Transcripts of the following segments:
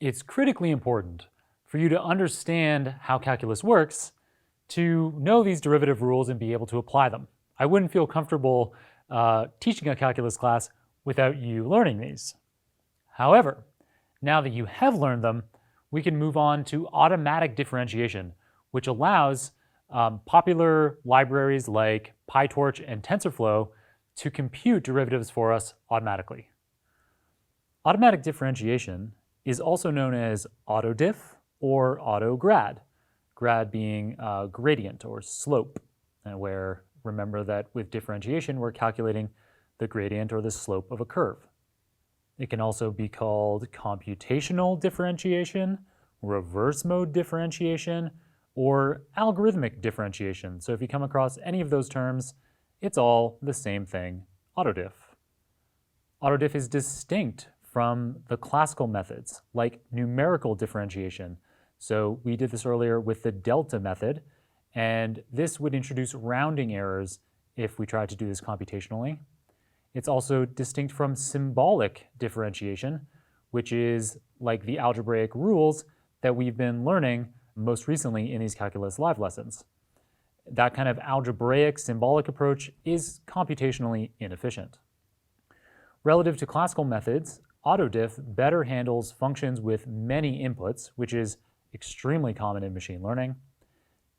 It's critically important for you to understand how calculus works to know these derivative rules and be able to apply them. I wouldn't feel comfortable teaching a calculus class without you learning these. However, now that you have learned them, we can move on to automatic differentiation, which allows popular libraries like PyTorch and TensorFlow to compute derivatives for us automatically. Automatic differentiation is also known as autodiff or autograd, grad being gradient or slope, and where remember that with differentiation we're calculating the gradient or the slope of a curve. It can also be called computational differentiation, reverse mode differentiation, or algorithmic differentiation. So if you come across any of those terms, it's all the same thing, autodiff. Autodiff is distinct from the classical methods, like numerical differentiation. So we did this earlier with the delta method, and this would introduce rounding errors if we tried to do this computationally. It's also distinct from symbolic differentiation, which is like the algebraic rules that we've been learning most recently in these calculus live lessons. That kind of algebraic symbolic approach is computationally inefficient. Relative to classical methods, autodiff better handles functions with many inputs, which is extremely common in machine learning.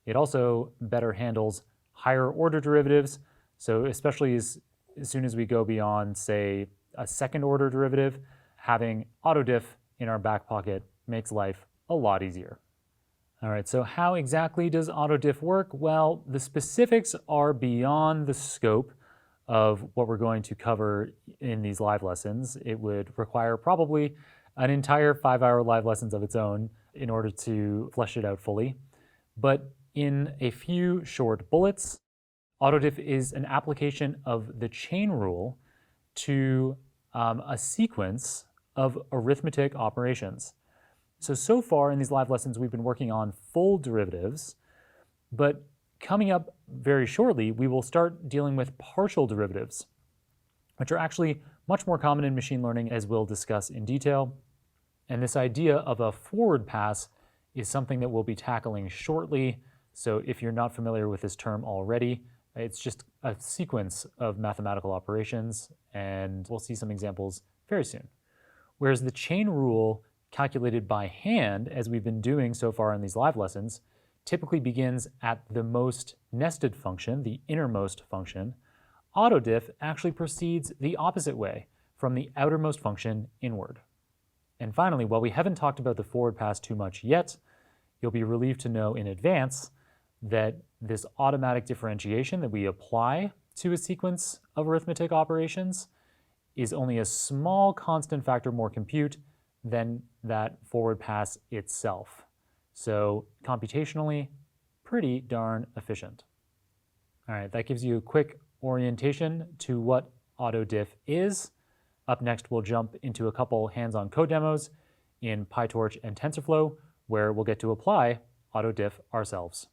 It also better handles higher order derivatives, so especially as soon as we go beyond, say, a second order derivative, having autodiff in our back pocket makes life a lot easier. All right, so how exactly does autodiff work? Well, the specifics are beyond the scope of what we're going to cover in these live lessons. It would require probably an entire 5-hour live lessons of its own in order to flesh it out fully. But in a few short bullets, autodiff is an application of the chain rule to a sequence of arithmetic operations. So far in these live lessons, we've been working on full derivatives, but coming up very shortly, we will start dealing with partial derivatives, which are actually much more common in machine learning, as we'll discuss in detail. And this idea of a forward pass is something that we'll be tackling shortly. So if you're not familiar with this term already, it's just a sequence of mathematical operations, and we'll see some examples very soon. Whereas the chain rule calculated by hand, as we've been doing so far in these live lessons, typically begins at the most nested function, the innermost function. Autodiff actually proceeds the opposite way, from the outermost function inward. And finally, while we haven't talked about the forward pass too much yet, you'll be relieved to know in advance that this automatic differentiation that we apply to a sequence of arithmetic operations is only a small constant factor more compute than that forward pass itself. So computationally, pretty darn efficient. All right, that gives you a quick orientation to what autodiff is. Up next, we'll jump into a couple hands-on code demos in PyTorch and TensorFlow, where we'll get to apply autodiff ourselves.